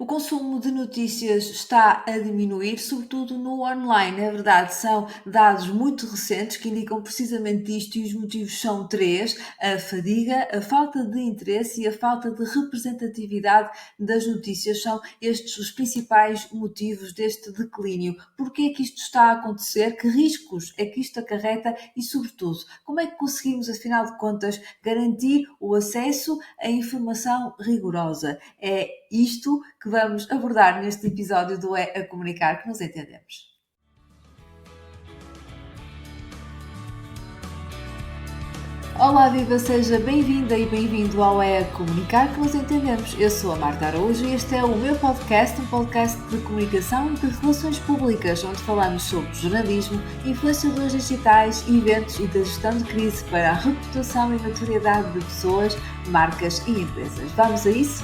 O consumo de notícias está a diminuir, sobretudo no online, é verdade. São dados muito recentes que indicam precisamente isto e os motivos são três: a fadiga, a falta de interesse e a falta de representatividade das notícias. São estes os principais motivos deste declínio. Porquê é que isto está a acontecer? Que riscos é que isto acarreta? E, sobretudo, como é que conseguimos, afinal de contas, garantir o acesso à informação rigorosa? É isto que vamos abordar neste episódio do É a Comunicar que nos entendemos. Olá, viva, seja bem-vinda e bem-vindo ao É a Comunicar que nos entendemos. Eu sou a Marta Araújo e este é o meu podcast, um podcast de comunicação e de relações públicas, onde falamos sobre jornalismo, influenciadores digitais, eventos e da gestão de crise para a reputação e notoriedade de pessoas, marcas e empresas. Vamos a isso?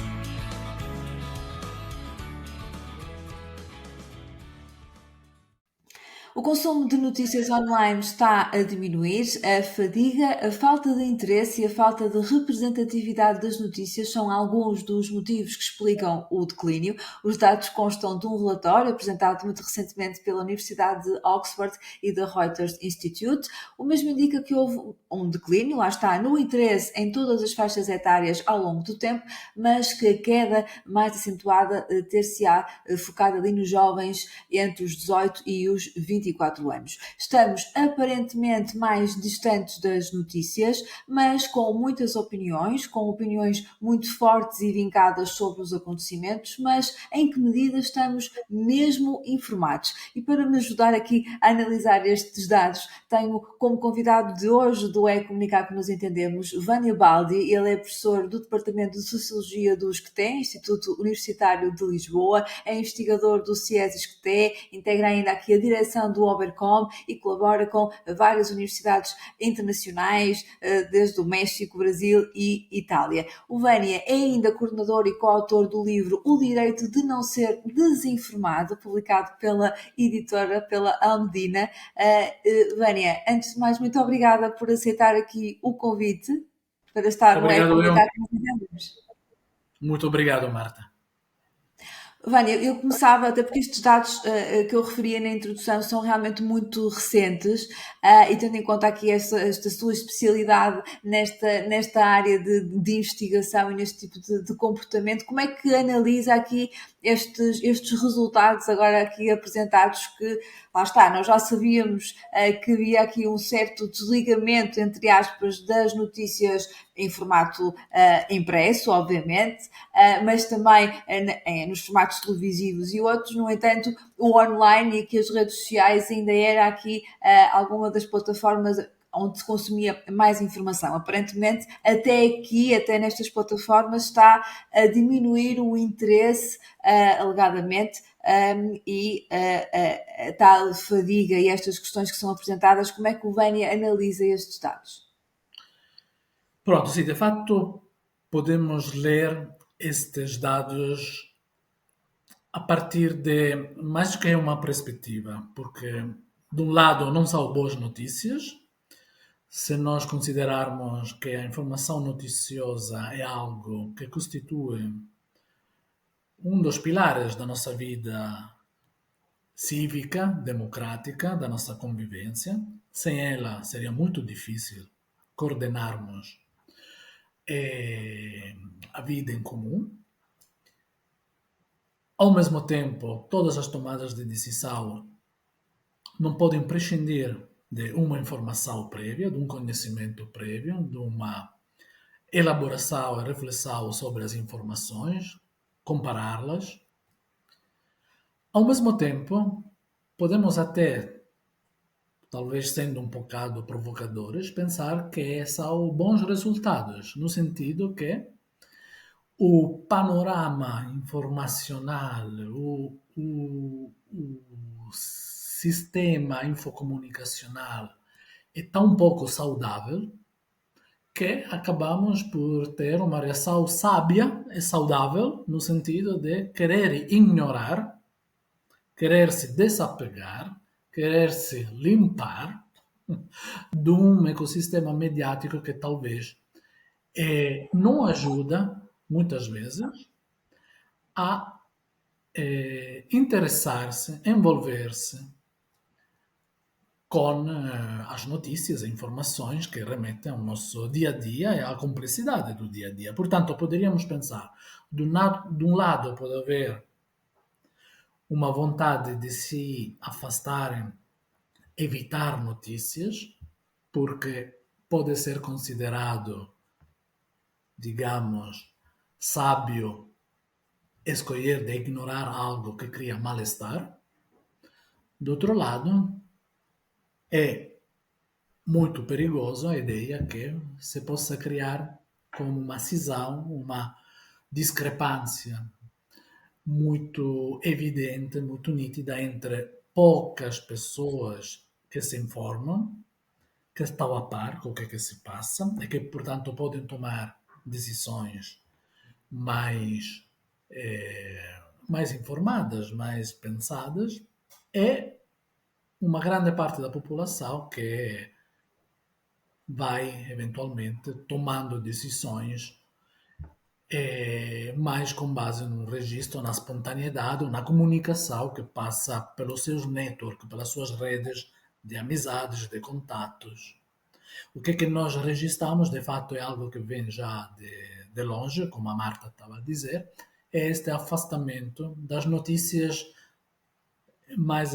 O consumo de notícias online está a diminuir, a fadiga, a falta de interesse e a falta de representatividade das notícias são alguns dos motivos que explicam o declínio. Os dados constam de um relatório apresentado muito recentemente pela Universidade de Oxford e da Reuters Institute. O mesmo indica que houve um declínio, lá está, no interesse em todas as faixas etárias ao longo do tempo, mas que a queda mais acentuada ter-se-á focada ali nos jovens entre os 18 e os 24 anos. Estamos aparentemente mais distantes das notícias, mas com muitas opiniões, com opiniões muito fortes e vincadas sobre os acontecimentos, mas em que medida estamos mesmo informados? E para me ajudar aqui a analisar estes dados, tenho como convidado de hoje do É Comunicar que nos entendemos, Vânia Baldi. Ele é professor do Departamento de Sociologia do ISCTE, Instituto Universitário de Lisboa, é investigador do CIES ISCTE, integra ainda aqui a direção do Obercom e colabora com várias universidades internacionais, desde o México, Brasil e Itália. O Vânia é ainda coordenador e coautor do livro O Direito de Não Ser Desinformado, publicado pela editora, pela Almedina. Vânia, antes de mais, muito obrigada por aceitar aqui o convite para estar no É Obrigado, eu. Comunicar que nos entendemos. Muito obrigado, Marta. Vânia, eu começava, até porque estes dados que eu referia na introdução são realmente muito recentes, e tendo em conta aqui esta sua especialidade nesta área de investigação e neste tipo de comportamento, como é que analisa aqui estes resultados agora aqui apresentados que, lá está, nós já sabíamos que havia aqui um certo desligamento, entre aspas, das notícias em formato impresso, obviamente, mas também nos formatos televisivos e outros. No entanto, o online e aqui as redes sociais ainda era aqui alguma das plataformas onde se consumia mais informação. Aparentemente, até aqui, até nestas plataformas, está a diminuir o interesse, alegadamente, e a tal fadiga e estas questões que são apresentadas. Como é que o Vânia analisa estes dados? Pronto, sim, de facto, podemos ler estes dados a partir de mais que uma perspectiva, porque, de um lado, não são boas notícias, se nós considerarmos que a informação noticiosa é algo que constitui um dos pilares da nossa vida cívica, democrática, da nossa convivência. Sem ela, seria muito difícil coordenarmos a vida em comum. Ao mesmo tempo, todas as tomadas de decisão não podem prescindir de uma informação prévia, de um conhecimento prévio, de uma elaboração e reflexão sobre as informações, compará-las. Ao mesmo tempo, podemos até, talvez sendo um bocado provocadores, pensar que são bons resultados, no sentido que o panorama informacional, o sistema infocomunicacional é tão pouco saudável que acabamos por ter uma reação sábia e saudável no sentido de querer ignorar, querer se desapegar, querer se limpar de um ecossistema mediático que talvez não ajuda, muitas vezes, a interessar-se, envolver-se com as notícias e informações que remetem ao nosso dia a dia e à complexidade do dia a dia. Portanto, poderíamos pensar, de um lado pode haver uma vontade de se afastarem, evitar notícias, porque pode ser considerado, digamos, sábio escolher de ignorar algo que cria mal-estar. Do outro lado, é muito perigoso a ideia que se possa criar como uma cisão, uma discrepância muito evidente, muito nítida entre poucas pessoas que se informam, que estão a par com o que se passa e que, portanto, podem tomar decisões mais, mais informadas, mais pensadas, e uma grande parte da população que vai eventualmente tomando decisões mais com base no registro, na espontaneidade, na comunicação que passa pelos seus networks, pelas suas redes de amizades, de contatos. O que nós registramos, de fato, é algo que vem já de longe, como a Marta estava a dizer, é este afastamento das notícias mais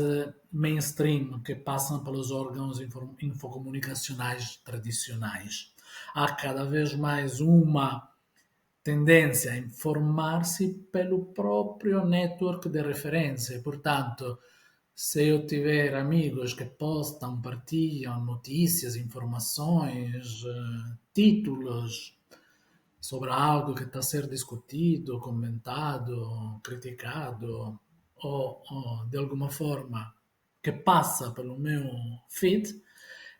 mainstream que passam pelos órgãos infocomunicacionais tradicionais. Há cada vez mais uma tendência a informar-se pelo próprio network de referência. Portanto, se eu tiver amigos que postam, partilham notícias, informações, títulos sobre algo que está a ser discutido, comentado, criticado, ou de alguma forma que passa pelo meu feed,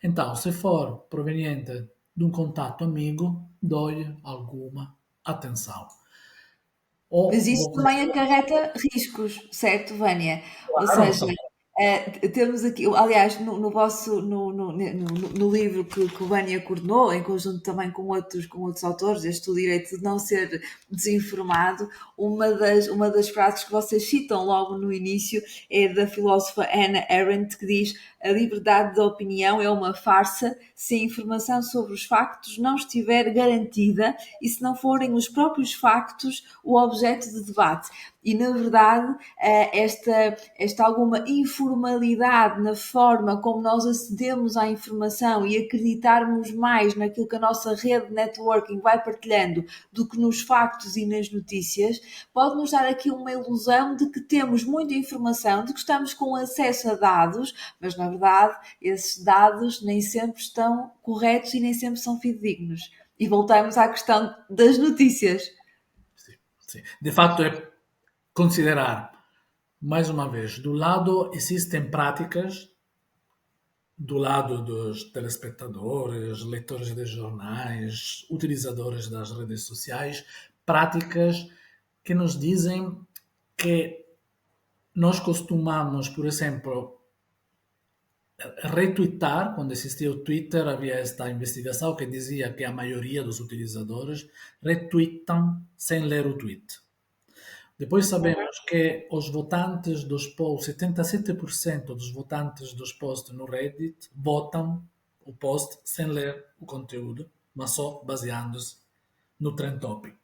então, se for proveniente de um contato amigo, dou-lhe alguma atenção. Mas Ou isso vou também considerar, acarreta riscos, certo, Vânia? Ou claro, seja, também. temos aqui, aliás, no vosso no livro que o Vânia coordenou, em conjunto também com outros autores, este O Direito de Não Ser Desinformado, uma das frases que vocês citam logo no início é da filósofa Hannah Arendt, que diz: a liberdade de opinião é uma farsa se a informação sobre os factos não estiver garantida e se não forem os próprios factos o objeto de debate. E, na verdade, esta alguma informalidade na forma como nós acedemos à informação e acreditarmos mais naquilo que a nossa rede de networking vai partilhando do que nos factos e nas notícias, pode nos dar aqui uma ilusão de que temos muita informação, de que estamos com acesso a dados, mas, na verdade, esses dados nem sempre estão corretos e nem sempre são fidedignos. E voltamos à questão das notícias. Sim, sim. De facto, é considerar, mais uma vez, do lado existem práticas, do lado dos telespectadores, leitores de jornais, utilizadores das redes sociais, práticas que nos dizem que nós costumamos, por exemplo, retweetar. Quando existia o Twitter, havia esta investigação que dizia que a maioria dos utilizadores retweetam sem ler o tweet. Depois sabemos que os votantes dos posts, 77% dos votantes dos posts no Reddit votam o post sem ler o conteúdo, mas só baseando-se no trend topic.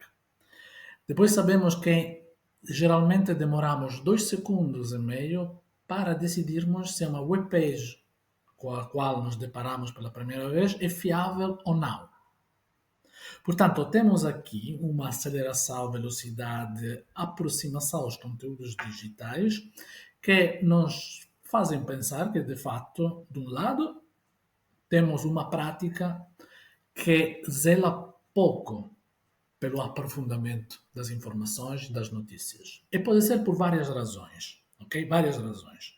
Depois sabemos que geralmente demoramos 2 segundos e meio para decidirmos se uma webpage com a qual nos deparamos pela primeira vez é fiável ou não. Portanto, temos aqui uma aceleração, velocidade, aproximação aos conteúdos digitais que nos fazem pensar que, de fato, de um lado, temos uma prática que zela pouco pelo aprofundamento das informações, das notícias. E pode ser por várias razões, ok? Várias razões.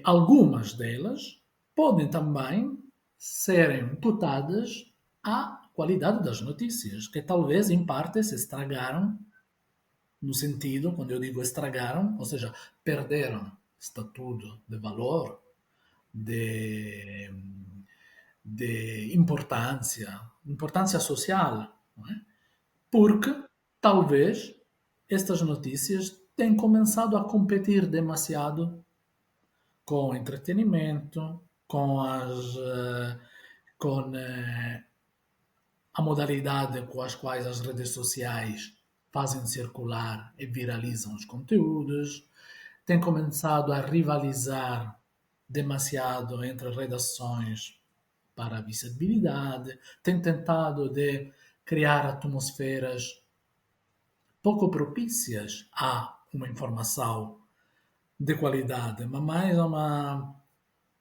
Algumas delas podem também serem imputadas à qualidade das notícias, que talvez em parte se estragaram, no sentido, quando eu digo estragaram, ou seja, perderam estatuto de valor, de, de importância social, não é? Porque talvez estas notícias tem começado a competir demasiado com o entretenimento, com a modalidade com as quais as redes sociais fazem circular e viralizam os conteúdos, tem começado a rivalizar demasiado entre redações para a visibilidade, tem tentado de criar atmosferas pouco propícias a uma informação de qualidade, mas mais a uma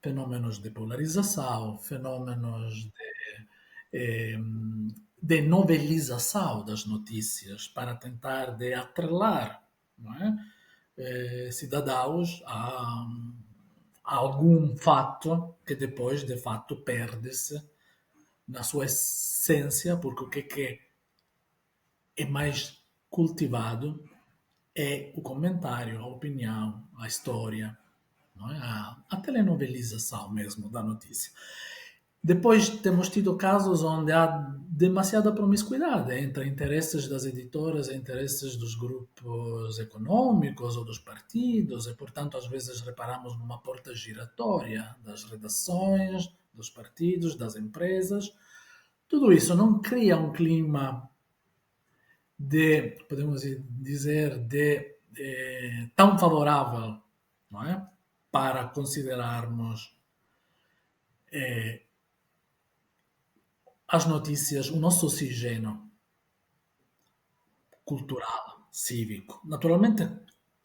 fenômenos de polarização, fenômenos eh, de novelização das notícias para tentar de atrelar, não é? Cidadãos a algum fato que depois, de fato, perde-se na sua essência, porque o que é mais cultivado é o comentário, a opinião, a história, não é? A telenovelização mesmo da notícia. Depois temos tido casos onde há demasiada promiscuidade entre interesses das editoras e interesses dos grupos econômicos ou dos partidos, e, portanto, às vezes reparamos numa porta giratória das redações, dos partidos, das empresas. Tudo isso não cria um clima de, podemos dizer, de tão favorável, não é? Para considerarmos as notícias o nosso oxigênio cultural, cívico. Naturalmente,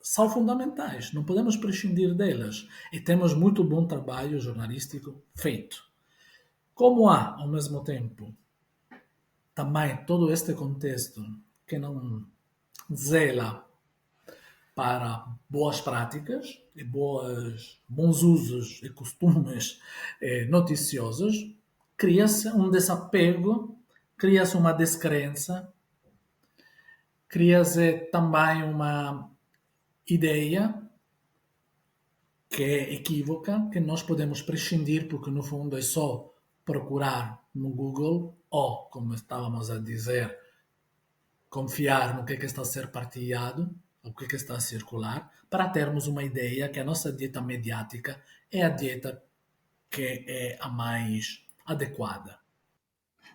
são fundamentais, não podemos prescindir delas e temos muito bom trabalho jornalístico feito. Como há, ao mesmo tempo, também todo este contexto que não zela para boas práticas e bons usos e costumes noticiosos, cria-se um desapego, cria-se uma descrença, cria-se também uma ideia que é equívoca, que nós podemos prescindir, porque no fundo é só procurar no Google ou, como estávamos a dizer, confiar no que está a ser partilhado, o que está a circular, para termos uma ideia que a nossa dieta mediática é a dieta que é a mais adequada.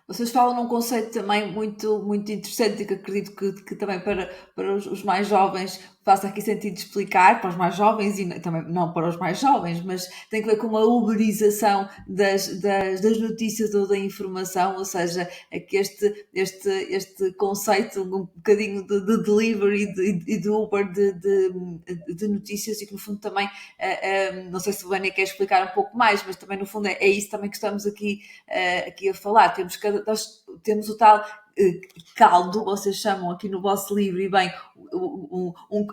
Vocês falam num conceito também muito interessante e que acredito que também para os mais jovens faça aqui sentido explicar, para os mais jovens e também não para os mais jovens, mas tem que ver com a uberização das notícias ou da informação, ou seja, é que este conceito um bocadinho de delivery e de Uber de notícias e que no fundo também, não sei se o Vânia quer explicar um pouco mais, mas também no fundo é isso também que estamos aqui a falar. Temos o tal caldo, vocês chamam aqui no vosso livro, e bem,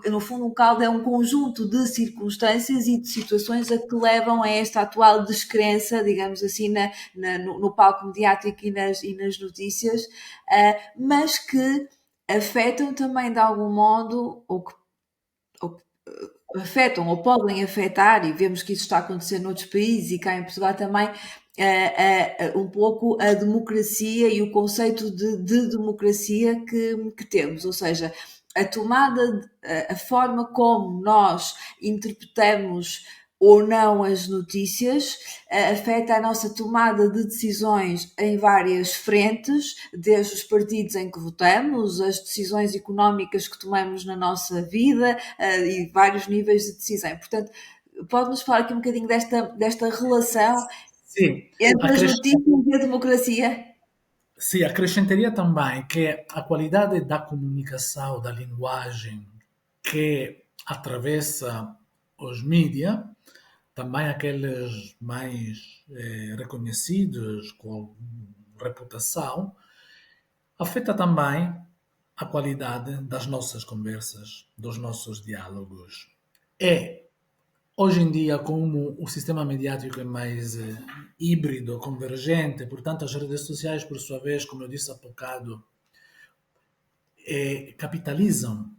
no fundo um caldo é um conjunto de circunstâncias e de situações a que levam a esta atual descrença, digamos assim, no palco mediático e nas notícias, mas que afetam também de algum modo, ou afetam ou podem afetar, e vemos que isso está a acontecer noutros países e cá em Portugal também, um pouco a democracia e o conceito de democracia que temos, ou seja, a tomada, a forma como nós interpretamos ou não as notícias, afeta a nossa tomada de decisões em várias frentes, desde os partidos em que votamos, as decisões económicas que tomamos na nossa vida e vários níveis de decisão. Portanto, pode-nos falar aqui um bocadinho desta relação Sim, entre as notícias e a democracia? sim, acrescentaria também que a qualidade da comunicação, da linguagem que atravessa os mídias, também aqueles mais reconhecidos, com reputação, afeta também a qualidade das nossas conversas, dos nossos diálogos. É, hoje em dia, como o sistema mediático é mais híbrido, convergente, portanto, as redes sociais, por sua vez, como eu disse há bocado, capitalizam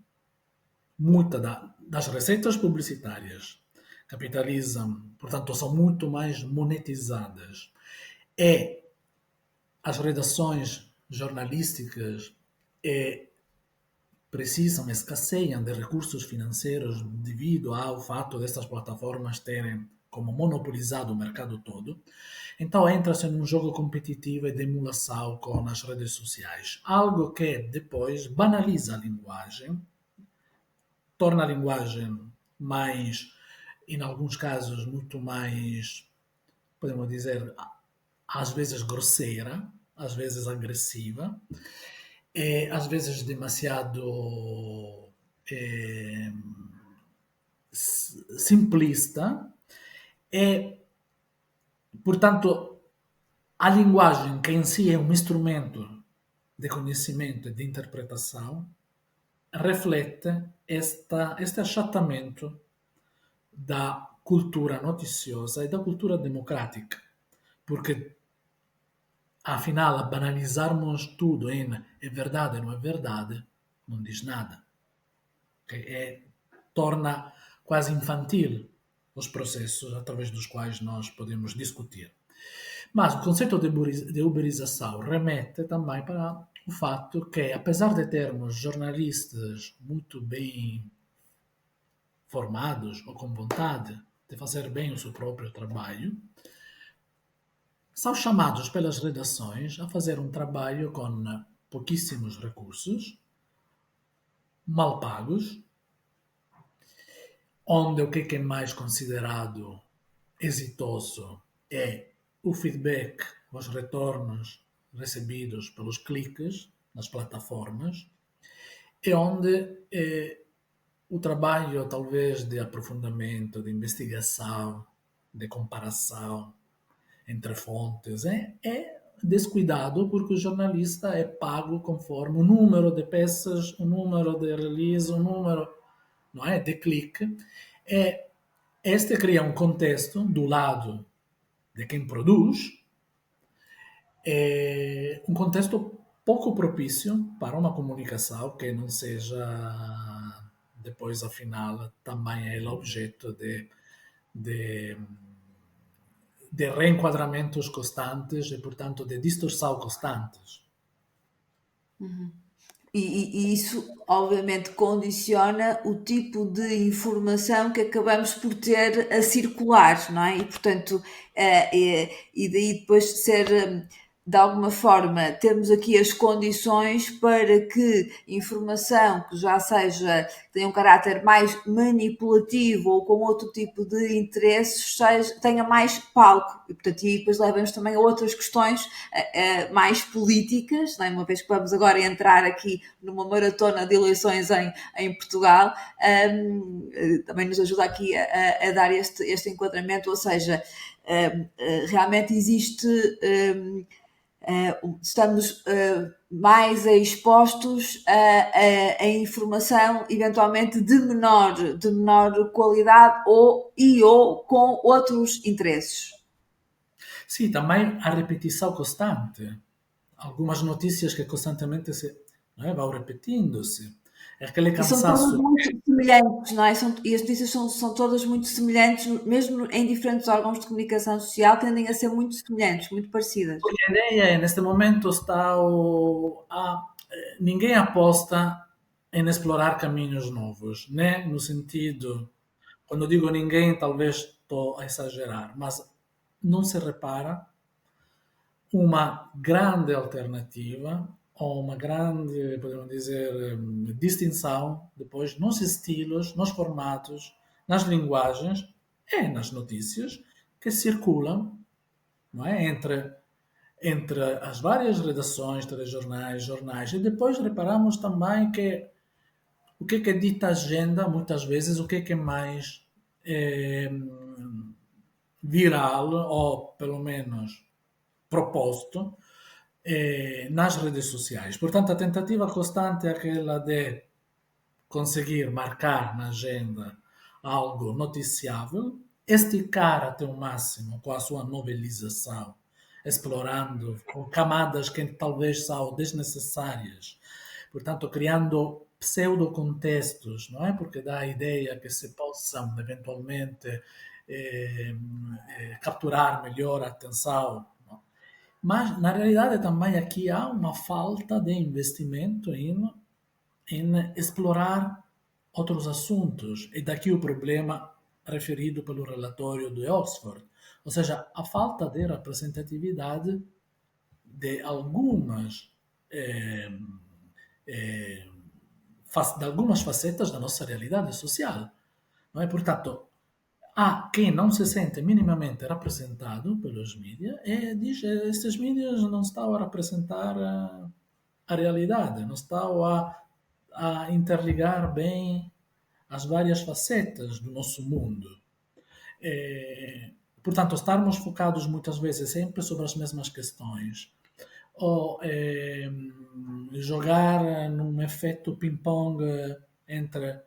das receitas publicitárias, capitalizam, portanto, são muito mais monetizadas. E as redações jornalísticas precisam, escasseiam de recursos financeiros devido ao fato destas plataformas terem como monopolizado o mercado todo. Então entra-se num jogo competitivo e de emulação com as redes sociais, algo que depois banaliza a linguagem, torna a linguagem mais, em alguns casos, muito mais, podemos dizer, às vezes grosseira, às vezes agressiva, e às vezes demasiado eh, simplista e, portanto, a linguagem que em si é um instrumento de conhecimento e de interpretação reflete este achatamento da cultura noticiosa e da cultura democrática, porque afinal, a banalizarmos tudo em é verdade ou não é verdade, não diz nada. Ok? Torna quase infantil os processos através dos quais nós podemos discutir. Mas o conceito de uberização remete também para o fato que, apesar de termos jornalistas muito bem formados ou com vontade de fazer bem o seu próprio trabalho, são chamados pelas redações a fazer um trabalho com pouquíssimos recursos, mal pagos, onde o que é mais considerado exitoso é o feedback, os retornos recebidos pelos cliques nas plataformas, e onde o trabalho talvez de aprofundamento, de investigação, de comparação entre fontes é descuidado porque o jornalista é pago conforme o número de peças, o número de release, o número, não é, de clique. E este cria um contexto do lado de quem produz, um contexto pouco propício para uma comunicação que não seja depois, afinal, também é objeto de, de reenquadramentos constantes e, portanto, de distorção constantes. E isso, obviamente, condiciona o tipo de informação que acabamos por ter a circular, não é? E, portanto, e daí depois ser, de alguma forma, termos aqui as condições para que informação que já seja, tenha um caráter mais manipulativo ou com outro tipo de interesses, tenha mais palco. E, portanto, e depois leva-nos também a outras questões mais políticas, não é? Uma vez que vamos agora entrar aqui numa maratona de eleições em Portugal, também nos ajuda aqui a dar este enquadramento, ou seja, realmente existe, estamos mais expostos a informação eventualmente de menor qualidade ou com outros interesses. Sim, também a repetição constante. Algumas notícias que constantemente não é, vão repetindo-se. É aquele E são todas cansaço. muito semelhantes, não é? E as notícias são todas muito semelhantes, mesmo em diferentes órgãos de comunicação social, tendem a ser muito semelhantes, muito parecidas. Porque a ideia é, neste momento, ninguém aposta em explorar caminhos novos, né? No sentido, quando digo ninguém, talvez estou a exagerar, mas não se repara uma grande alternativa ou uma grande, podemos dizer, distinção depois nos estilos, nos formatos, nas linguagens e nas notícias que circulam, não é? Entre as várias redações, telejornais, jornais, e depois reparamos também que o que é dita agenda, muitas vezes, o que é mais eh, viral, ou pelo menos proposto, nas redes sociais. Portanto, a tentativa constante é aquela de conseguir marcar na agenda algo noticiável, esticar até o máximo com a sua novelização, explorando com camadas que talvez são desnecessárias, portanto, criando pseudo-contextos, não é? Porque dá a ideia que se possam eventualmente capturar melhor a atenção, não? Mas, na realidade, também aqui há uma falta de investimento em em explorar outros assuntos. E daqui o problema referido pelo relatório de Oxford, ou seja, a falta de representatividade de algumas eh, eh, de algumas facetas da nossa realidade social. Não é? Portanto, há quem não se sente minimamente representado pelos mídias e diz que estes mídias não estão a representar a realidade, não estão a interligar bem as várias facetas do nosso mundo. Portanto, estarmos focados muitas vezes sempre sobre as mesmas questões ou jogar num efeito ping-pong entre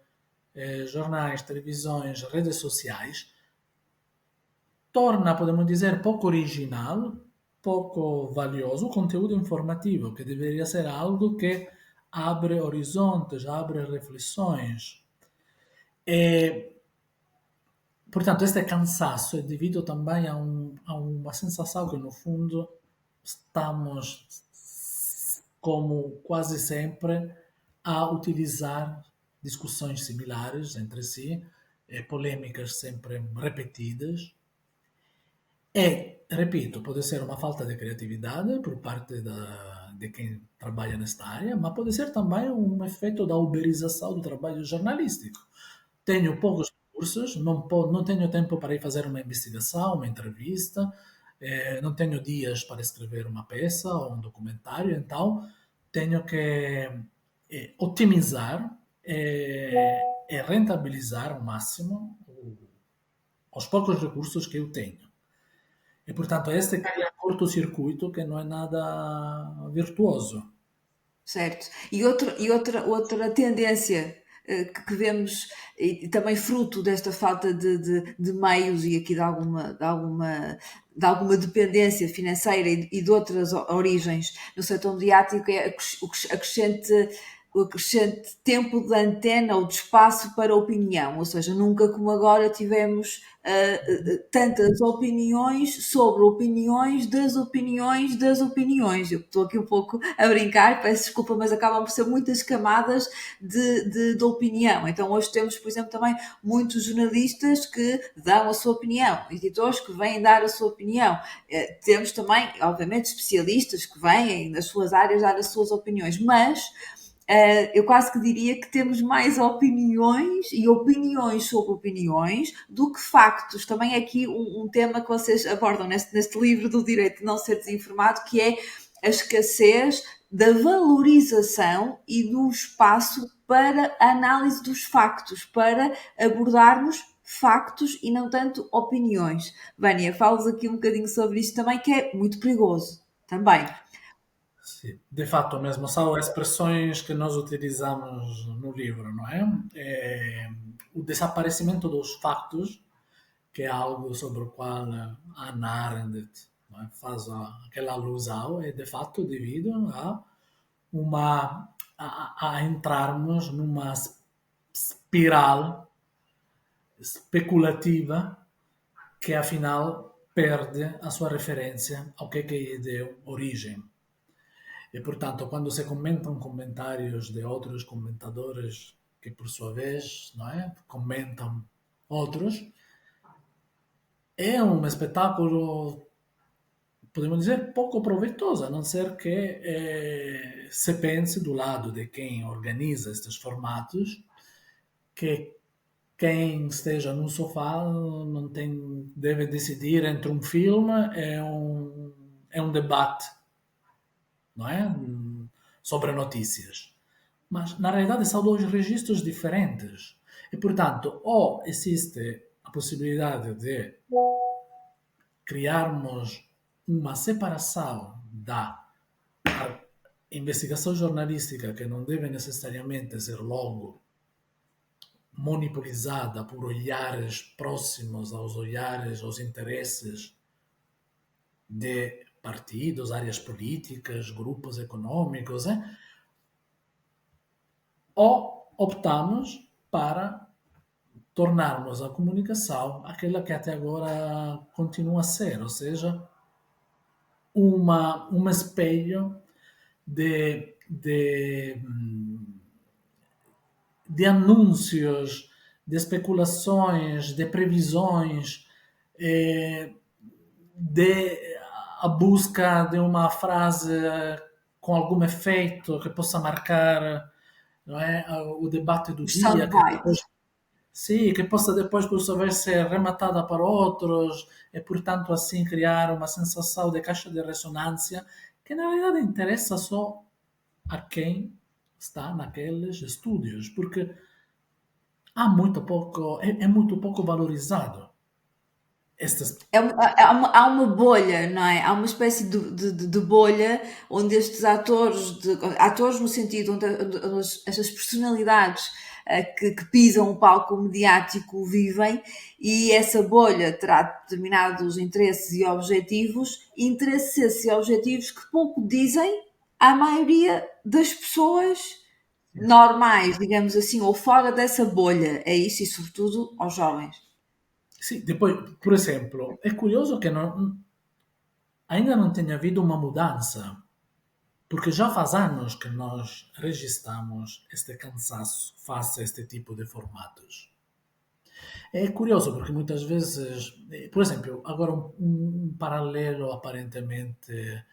jornais, televisões, redes sociais, torna, podemos dizer, pouco original, pouco valioso o conteúdo informativo, que deveria ser algo que abre horizontes, abre reflexões. E, portanto, este cansaço é devido também a uma sensação que, no fundo, estamos, como quase sempre, a utilizar discussões similares entre si, polêmicas sempre repetidas. E, repito, pode ser uma falta de criatividade por parte de quem trabalha nesta área, mas pode ser também um efeito da uberização do trabalho jornalístico. Tenho poucos recursos, não tenho tempo para ir fazer uma investigação, uma entrevista, não tenho dias para escrever uma peça ou um documentário, então tenho que otimizar e rentabilizar ao máximo os poucos recursos que eu tenho. E, portanto, este cria curto-circuito que não é nada virtuoso. Certo. Outra tendência que vemos, e também fruto desta falta de meios e aqui de alguma dependência financeira e de outras origens no setor mediático, é o crescente tempo de antena ou de espaço para opinião, ou seja, nunca como agora tivemos tantas opiniões sobre opiniões das opiniões das opiniões. Eu estou aqui um pouco a brincar, peço desculpa, mas acabam por ser muitas camadas de opinião. Então hoje temos, por exemplo, também muitos jornalistas que dão a sua opinião, editores que vêm dar a sua opinião. Temos também, obviamente, especialistas que vêm nas suas áreas dar as suas opiniões, mas eu quase que diria que temos mais opiniões e opiniões sobre opiniões do que factos. Também é aqui um tema que vocês abordam neste livro do Direito de Não Ser Desinformado, que é a escassez da valorização e do espaço para a análise dos factos, para abordarmos factos e não tanto opiniões. Vânia, falo-vos aqui um bocadinho sobre isto também, que é muito perigoso também. Sim, de fato mesmo, são expressões que nós utilizamos no livro, não é? O desaparecimento dos factos, que é algo sobre o qual a Hannah Arendt, não é, faz aquela alusão, é de fato devido a entrarmos numa espiral especulativa que afinal perde a sua referência ao que lhe deu origem. E, portanto, quando se comentam comentários de outros comentadores que, por sua vez, não é, comentam outros, é um espetáculo, podemos dizer, pouco proveitoso, a não ser que se pense do lado de quem organiza estes formatos que quem esteja num sofá não tem, deve decidir entre um filme e um debate, não é? Sobre notícias. Mas, na realidade, são dois registros diferentes. E, portanto, ou existe a possibilidade de criarmos uma separação da investigação jornalística, que não deve necessariamente ser logo monopolizada por olhares próximos aos olhares, aos interesses de partidos, áreas políticas, grupos econômicos, ou optamos para tornarmos a comunicação aquela que até agora continua a ser, ou seja, um espelho de de anúncios, de especulações, de previsões, eh, de a busca de uma frase com algum efeito que possa marcar, não é, o debate do Os dia, que depois, soundbites. sim, que possa depois, por sua vez, ser rematada para outros e, portanto, assim criar uma sensação de caixa de ressonância que, na realidade, interessa só a quem está naqueles estúdios, porque é muito pouco valorizado estes. Há uma bolha, não é? Há uma espécie de bolha onde estes atores, atores no sentido onde estas personalidades que pisam o palco mediático vivem, e essa bolha terá determinados interesses e objetivos que pouco dizem à maioria das pessoas normais, digamos assim, ou fora dessa bolha. É isso, e sobretudo aos jovens. Sì, poi, por exemplo, è curioso che ainda não tenha havido uma mudança, porque já faz anos que nós registramos este cansaço face a este tipo de formatos. É curioso porque muitas vezes, por exemplo, agora um paralelo aparentemente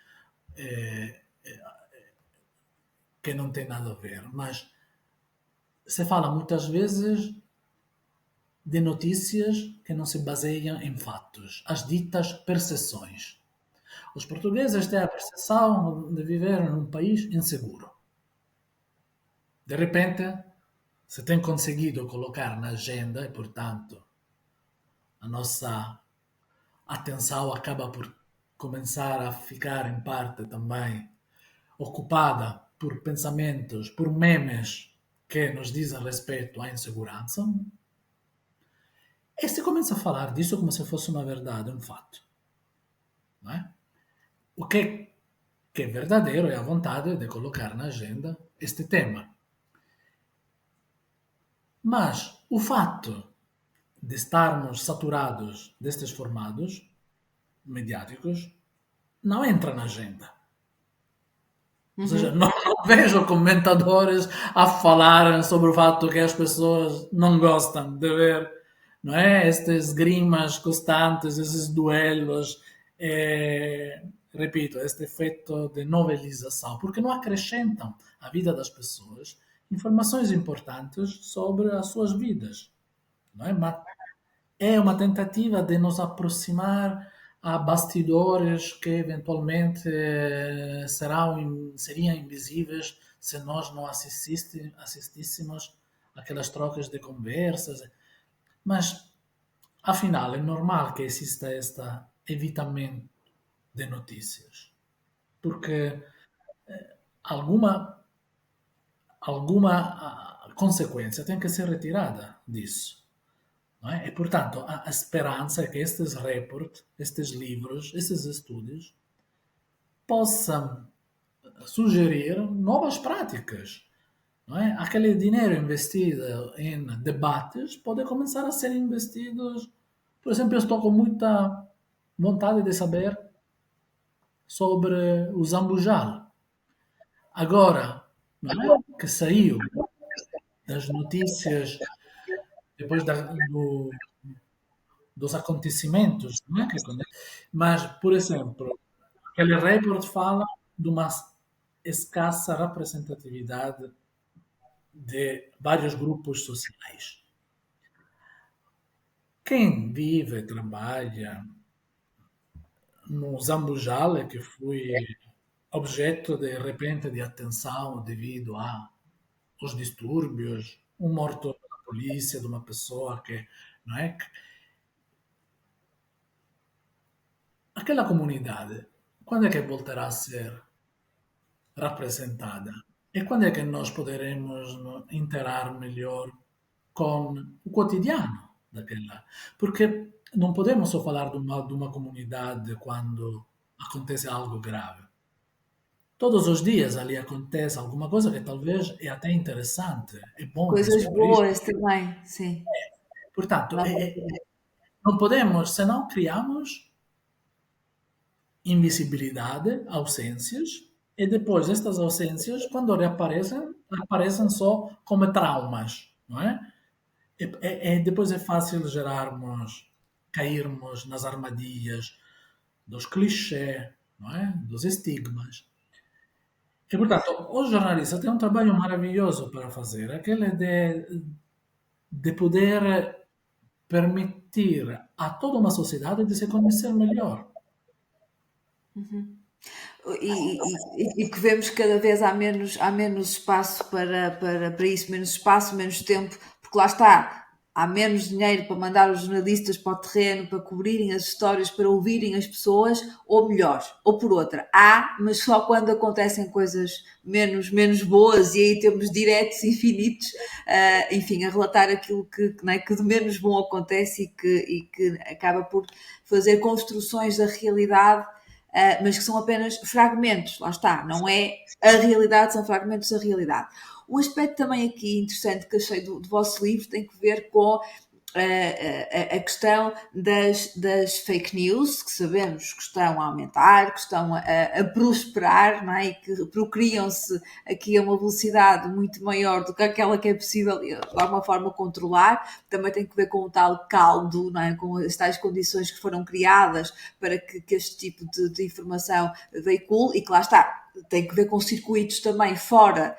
que não tem nada a ver, mas se fala muitas vezes de notícias que não se baseiam em fatos, as ditas percepções. Os portugueses têm a percepção de viver num país inseguro. De repente, se tem conseguido colocar na agenda e, portanto, a nossa atenção acaba por começar a ficar em parte também ocupada por pensamentos, por memes que nos dizem respeito à insegurança, e se começa a falar disso como se fosse uma verdade, um fato. Não é? O que é verdadeiro é a vontade de colocar na agenda este tema. Mas o fato de estarmos saturados destes formatos mediáticos não entra na agenda. Ou seja, Uhum. não vejo comentadores a falar sobre o fato que as pessoas não gostam de ver, não é? Estes grimas constantes, esses duelos, repito, este efeito de novelização, porque não acrescentam à vida das pessoas informações importantes sobre as suas vidas, não é? É uma tentativa de nos aproximar a bastidores que eventualmente seriam invisíveis se nós não assistíssemos aquelas trocas de conversas. Mas, afinal, é normal que exista este evitamento de notícias, porque alguma, alguma consequência tem que ser retirada disso. Não é? E, portanto, a esperança é que estes reports, estes livros, estes estudos possam sugerir novas práticas. Não é? Aquele dinheiro investido em debates pode começar a ser investido. Por exemplo, eu estou com muita vontade de saber sobre o Zambujal. Agora, não é? Que saiu das notícias depois dos acontecimentos, não é? Mas, por exemplo, aquele report fala de uma escassa representatividade de vários grupos sociais. Quem vive e trabalha no Zambujal, que foi objeto de repente de atenção devido aos distúrbios, um morto pela polícia de uma pessoa que, não é? Aquela comunidade, quando é que voltará a ser representada? E quando é que nós poderemos interar melhor com o cotidiano daquela? Porque não podemos só falar de uma comunidade quando acontece algo grave. Todos os dias ali acontece alguma coisa que talvez é até interessante, é bom Coisas descobrir. boas também, sim. Portanto, Vale a pena. não podemos, senão criamos invisibilidade, ausências, e depois estas ausências, quando reaparecem, aparecem só como traumas, não é? Depois é fácil gerarmos, cairmos nas armadilhas dos clichês, não é? Dos estigmas. E, portanto, o jornalista tem um trabalho maravilhoso para fazer, aquele de poder permitir a toda uma sociedade de se conhecer melhor. E que vemos que cada vez há menos espaço para isso, menos espaço, menos tempo, porque lá está, há menos dinheiro para mandar os jornalistas para o terreno, para cobrirem as histórias, para ouvirem as pessoas, ou melhor, ou por outra, há, mas só quando acontecem coisas menos boas, e aí temos diretos infinitos, enfim, a relatar aquilo não é, que de menos bom acontece e que acaba por fazer construções da realidade, mas que são apenas fragmentos, lá está, não é a realidade, são fragmentos da realidade. Um aspecto também aqui interessante que achei do vosso livro tem que ver com a questão das fake news, que sabemos que estão a aumentar, que estão a prosperar, não é? E que procriam-se aqui a uma velocidade muito maior do que aquela que é possível, de alguma forma, controlar. Também tem que ver com o tal caldo, não é? Com as tais condições que foram criadas para que este tipo de informação veicule, e que lá está, tem que ver com circuitos também fora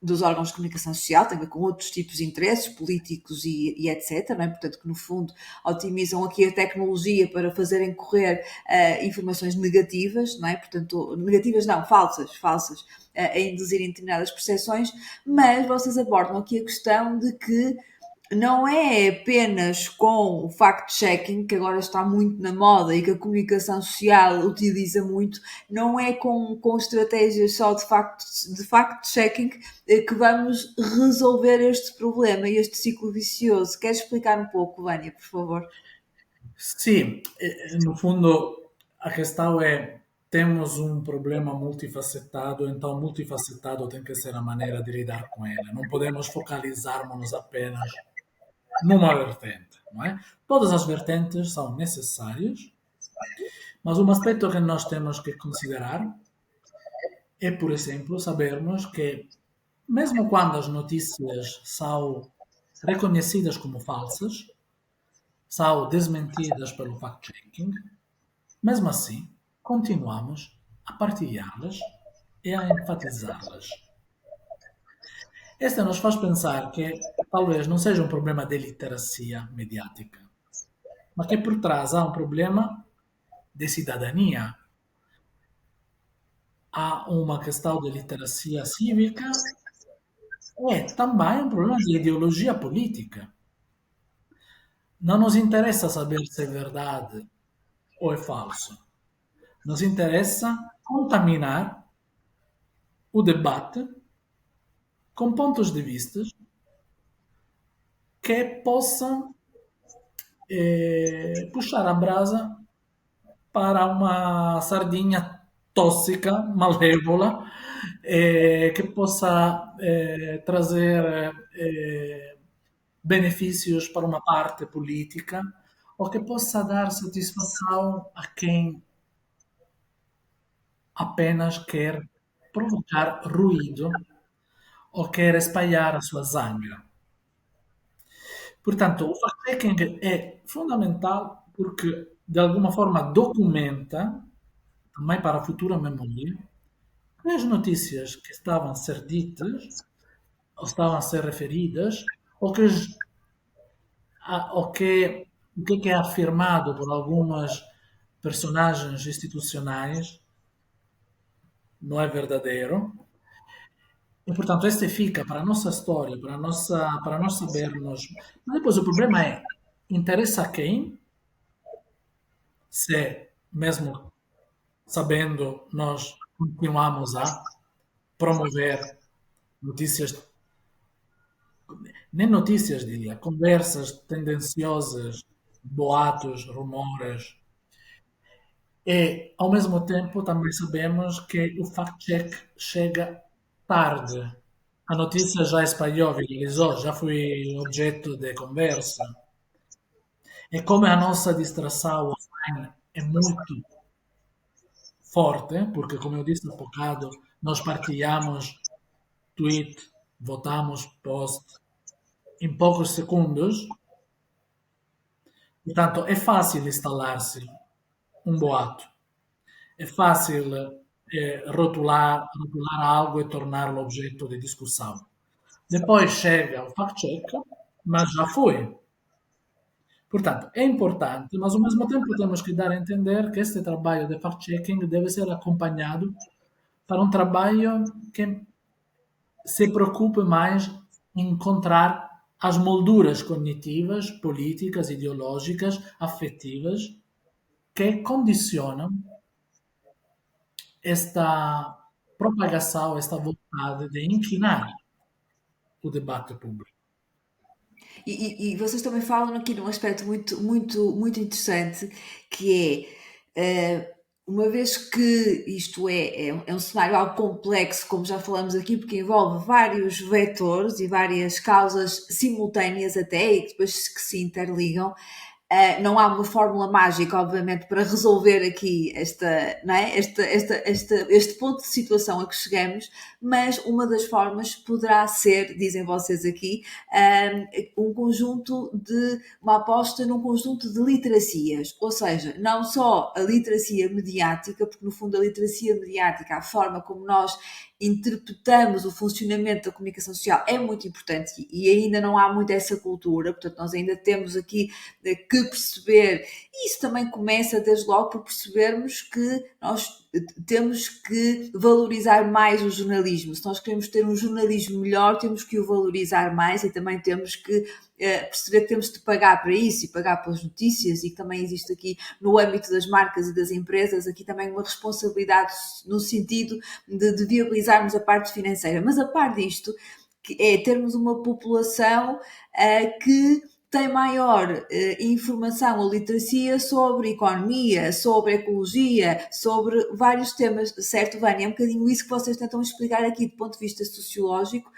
dos órgãos de comunicação social, tem a ver com outros tipos de interesses políticos e etc, não é? Portanto, que no fundo otimizam aqui a tecnologia para fazerem correr informações negativas, não é? Portanto, negativas não, falsas, a induzirem determinadas percepções, mas vocês abordam aqui a questão de que não é apenas com o fact-checking, que agora está muito na moda e que a comunicação social utiliza muito, não é com estratégias só de fact-checking que vamos resolver este problema, este ciclo vicioso. Queres explicar um pouco, Vânia, por favor? Sim, no fundo, a questão é: temos um problema multifacetado, então multifacetado tem que ser a maneira de lidar com ele. Não podemos focalizarmos apenas numa vertente, não é? Todas as vertentes são necessárias, mas um aspecto que nós temos que considerar é, por exemplo, sabermos que, mesmo quando as notícias são reconhecidas como falsas, são desmentidas pelo fact-checking, mesmo assim, continuamos a partilhá-las e a enfatizá-las. Esta nos faz pensar que talvez não seja um problema de literacia mediática, mas que por trás há um problema de cidadania, há uma questão de literacia cívica e também um problema de ideologia política. Não nos interessa saber se é verdade ou é falso. Nos interessa contaminar o debate com pontos de vista que possam puxar a brasa para uma sardinha tóxica, malévola, que possa trazer benefícios para uma parte política ou que possa dar satisfação a quem apenas quer provocar ruído ou quer espalhar a sua zanga. Portanto, o fact-checking é fundamental porque, de alguma forma, documenta, também para a futura memória, que as notícias que estavam a ser ditas, ou estavam a ser referidas, ou que, o que é afirmado por algumas personagens institucionais não é verdadeiro. E, portanto, este fica para a nossa história, para nós sabermos. Mas depois o problema é: interessa a quem? Se, mesmo sabendo, nós continuamos a promover notícias, nem notícias, diria, conversas tendenciosas, boatos, rumores. E, ao mesmo tempo, também sabemos que o fact-check chega tarde. A notícia já espalhou, viralizou, já foi objeto de conversa. E como a nossa distração online é muito forte, porque, como eu disse há bocado, nós partilhamos tweet votamos post em poucos segundos, portanto é fácil instalar-se um boato, é fácil rotular algo e torná-lo objeto de discussão. Depois chega o fact-check, mas já foi. Portanto, é importante, mas ao mesmo tempo temos que dar a entender que este trabalho de fact-checking deve ser acompanhado para um trabalho que se preocupe mais em encontrar as molduras cognitivas, políticas, ideológicas, afetivas, que condicionam esta propagação, esta vontade de inclinar o debate público. E vocês também falam aqui num aspecto muito interessante, que uma vez que isto é um cenário algo complexo, como já falamos aqui, porque envolve vários vetores e várias causas simultâneas até, e que depois que se interligam, não há uma fórmula mágica, obviamente, para resolver aqui não é? Este ponto de situação a que chegamos, mas uma das formas poderá ser, dizem vocês aqui, uma aposta num conjunto de literacias, ou seja, não só a literacia mediática, porque no fundo a literacia mediática, a forma como nós interpretamos o funcionamento da comunicação social é muito importante e ainda não há muito essa cultura, portanto nós ainda temos aqui que perceber, e isso também começa desde logo por percebermos que nós temos que valorizar mais o jornalismo. Se nós queremos ter um jornalismo melhor, temos que o valorizar mais e também temos que perceber que temos de pagar para isso e pagar pelas notícias, e que também existe aqui no âmbito das marcas e das empresas aqui também uma responsabilidade no sentido de viabilizarmos a parte financeira. Mas a par disto, que é termos uma população que tem maior informação ou literacia sobre economia, sobre ecologia, sobre vários temas, certo, Vânia? É um bocadinho isso que vocês tentam explicar aqui do ponto de vista sociológico.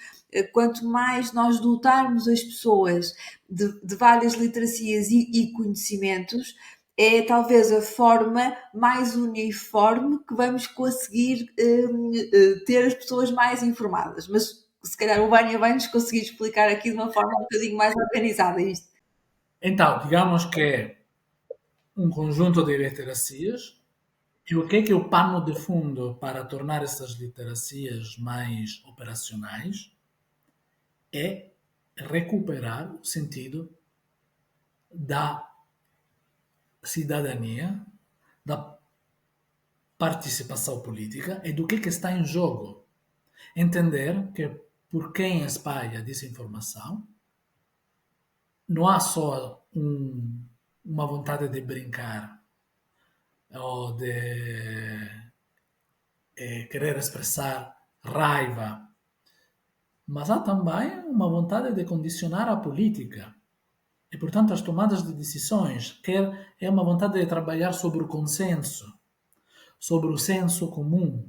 Quanto mais nós dotarmos as pessoas de várias literacias e conhecimentos, é talvez a forma mais uniforme que vamos conseguir ter as pessoas mais informadas. Mas se calhar o Vânia vai nos conseguir explicar aqui de uma forma um bocadinho mais organizada isto. Então, digamos que é um conjunto de literacias. E o que é o pano de fundo para tornar essas literacias mais operacionais? É recuperar o sentido da cidadania, da participação política e do que está em jogo. Entender que por quem espalha desinformação não há só uma vontade de brincar ou de querer expressar raiva, mas há também uma vontade de condicionar a política e, portanto, as tomadas de decisões, quer é uma vontade de trabalhar sobre o consenso, sobre o senso comum.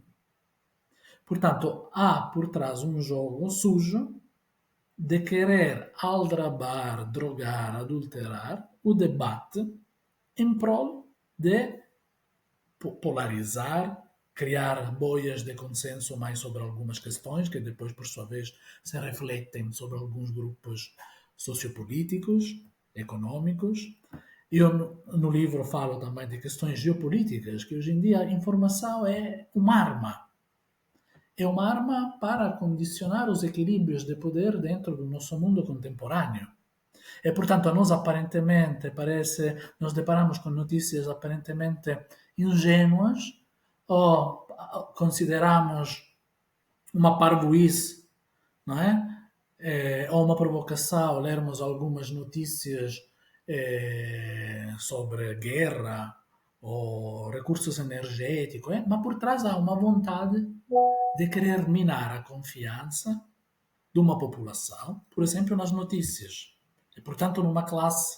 Portanto, há por trás um jogo sujo de querer aldrabar, drogar, adulterar o debate em prol de polarizar, criar boias de consenso mais sobre algumas questões, que depois, por sua vez, se refletem sobre alguns grupos sociopolíticos, econômicos. Eu, no livro, falo também de questões geopolíticas, que hoje em dia a informação é uma arma. É uma arma para condicionar os equilíbrios de poder dentro do nosso mundo contemporâneo. E, portanto, a nós aparentemente nos deparamos com notícias aparentemente ingênuas ou consideramos uma parvoíce, não é? Ou uma provocação, lermos algumas notícias sobre guerra ou recursos energéticos, mas por trás há uma vontade de querer minar a confiança de uma população, por exemplo, nas notícias. E, portanto, numa classe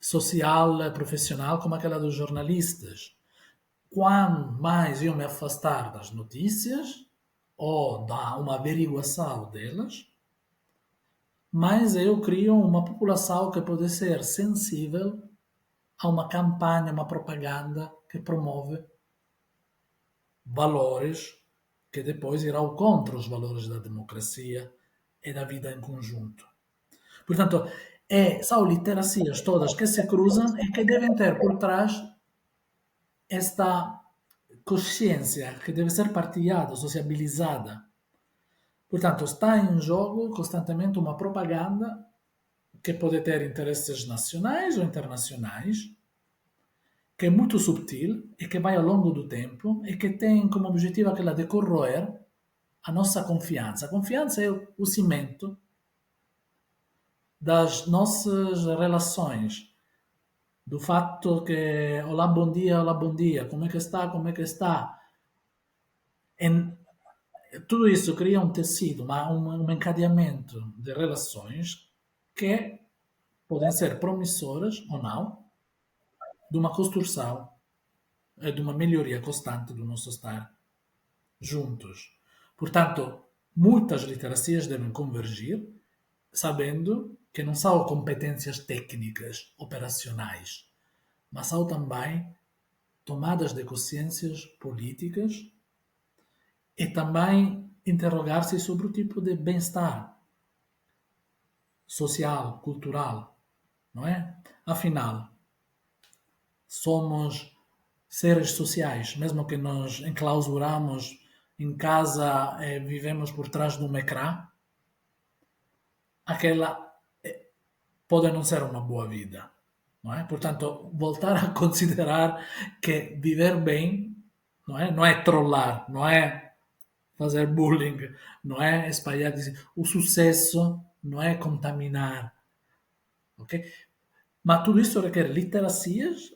social, profissional como aquela dos jornalistas. Quanto mais eu me afastar das notícias ou da uma averiguação delas, mais eu crio uma população que pode ser sensível a uma campanha, uma propaganda que promove valores que depois irá contra os valores da democracia e da vida em conjunto. Portanto, são literacias todas que se cruzam e que devem ter por trás esta consciência que deve ser partilhada, sociabilizada. Portanto, está em jogo constantemente uma propaganda que pode ter interesses nacionais ou internacionais, que é muito subtil e que vai ao longo do tempo e que tem como objetivo aquela de corroer a nossa confiança. A confiança é o cimento das nossas relações, do fatto che olá, bom dia, como é que está? En- Tudo isso cria um tecido, um encadeamento de relações que podem ser promissoras ou não, de uma construção, de uma melhoria constante do nosso estar juntos. Portanto, muitas literacias devem convergir, sabendo que não são competências técnicas, operacionais, mas são também tomadas de consciências políticas e também interrogar-se sobre o tipo de bem-estar social, cultural, não é? Afinal, somos seres sociais, mesmo que nos enclausuramos em casa e vivemos por trás de um ecrã, aquela pode não ser uma boa vida, não é? Portanto, voltar a considerar que viver bem, não é? Não é trollar, não é fazer bullying, não é espalhar, o sucesso não é contaminar, ok? Mas tudo isso requer literacias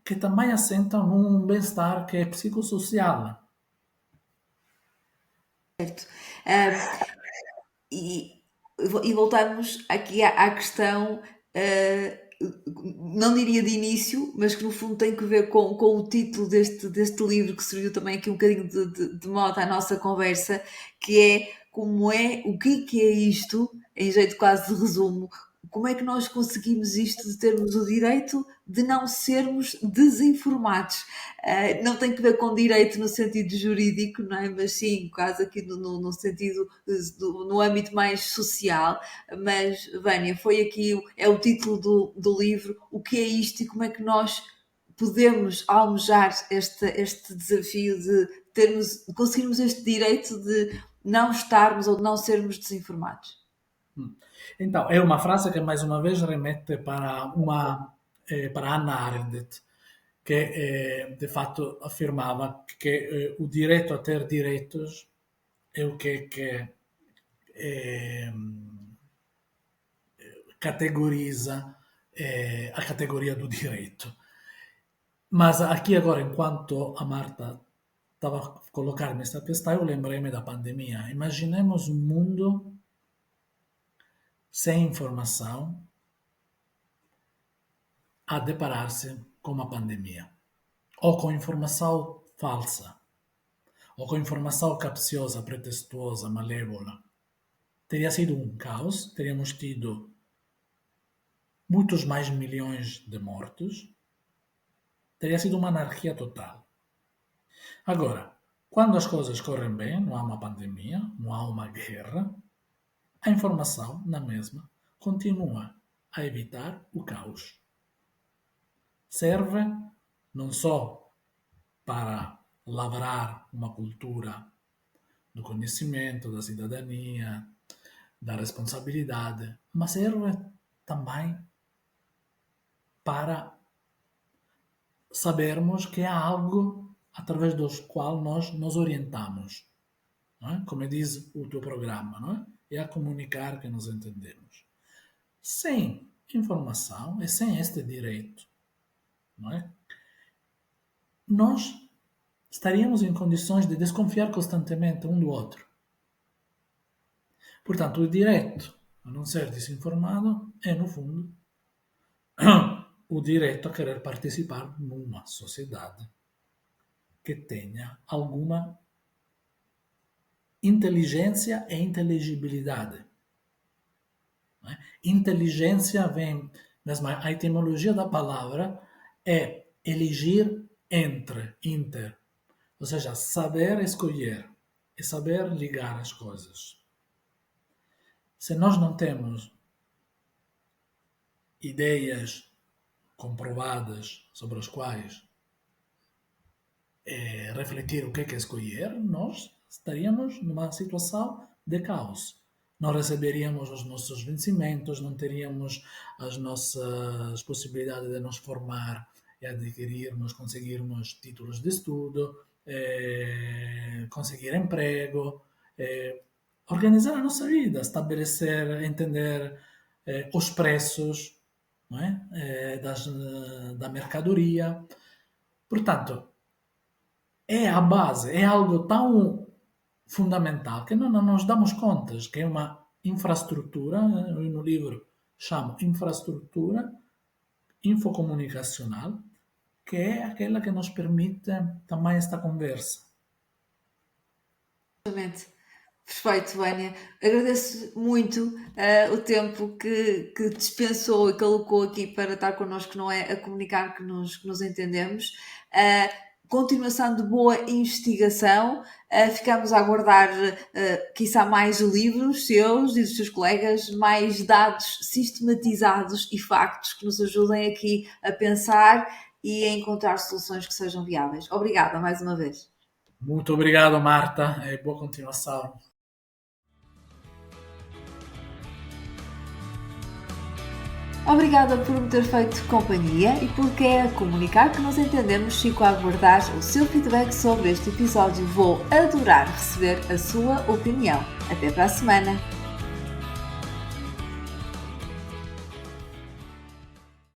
que também assentam num bem-estar que é psicossocial. Certo. Ah, e, e voltamos aqui à questão, não diria de início, mas que no fundo tem que ver com o título deste livro, que surgiu também aqui um bocadinho de moda à nossa conversa, que é como é, o que é isto, em jeito quase de resumo, como é que nós conseguimos isto de termos o direito de não sermos desinformados? Não tem que ver com direito no sentido jurídico, não é? Mas sim, quase aqui no sentido, no âmbito mais social. Mas, Vânia, foi aqui, é o título do livro, o que é isto e como é que nós podemos almejar este desafio de conseguirmos este direito de não estarmos ou de não sermos desinformados. Então, é uma frase que mais uma vez remete para Hannah Arendt, que de fato afirmava que o direito a ter direitos é o que eh, categoriza a categoria do direito. Mas aqui agora, enquanto a Marta estava a colocar-me esta questão, eu lembrei-me da pandemia. Imaginemos um mundo sem informação a deparar-se com uma pandemia, ou com informação falsa, ou com informação capciosa, pretestuosa, malévola. Teria sido um caos, teríamos tido muitos mais milhões de mortos, teria sido uma anarquia total. Agora, quando as coisas correm bem, não há uma pandemia, não há uma guerra, a informação, na mesma, continua a evitar o caos. Serve não só para lavrar uma cultura do conhecimento, da cidadania, da responsabilidade, mas serve também para sabermos que há algo através do qual nós nos orientamos. Não é? Como diz o teu programa, não é? É a comunicar que nos entendemos. Sem informação e sem este direito, não é? Nós estaríamos em condições de desconfiar constantemente um do outro. Portanto, o direito a não ser desinformado é, no fundo, o direito a querer participar numa sociedade que tenha alguma inteligência e inteligibilidade. Não é? Inteligência vem, mesmo a etimologia da palavra é elegir entre, inter, ou seja, saber escolher. é saber ligar as coisas. Se nós não temos ideias comprovadas sobre as quais refletir o que é escolher, nós estaríamos numa situação de caos. Não receberíamos os nossos vencimentos, não teríamos as nossas possibilidades de nos formar e adquirirmos, conseguirmos títulos de estudo, conseguir emprego, organizar a nossa vida, estabelecer, entender os preços, não é? Da mercadoria. Portanto, é a base, é algo tão fundamental que não nos damos contas que é uma infraestrutura, no livro chamo infraestrutura infocomunicacional, que é aquela que nos permite também esta conversa. Exatamente. Perfeito, Vânia. Agradeço muito o tempo que dispensou e que alocou aqui para estar connosco, não é? A comunicar que nos entendemos. Continuação de boa investigação. Ficamos a aguardar, quiçá, mais livros seus e dos seus colegas, mais dados sistematizados e factos que nos ajudem aqui a pensar e a encontrar soluções que sejam viáveis. Obrigada mais uma vez. Muito obrigado, Marta, e boa continuação. Obrigada por me ter feito companhia e por querer comunicar que nos entendemos. Fico a aguardar o seu feedback sobre este episódio. Vou adorar receber a sua opinião. Até para a semana!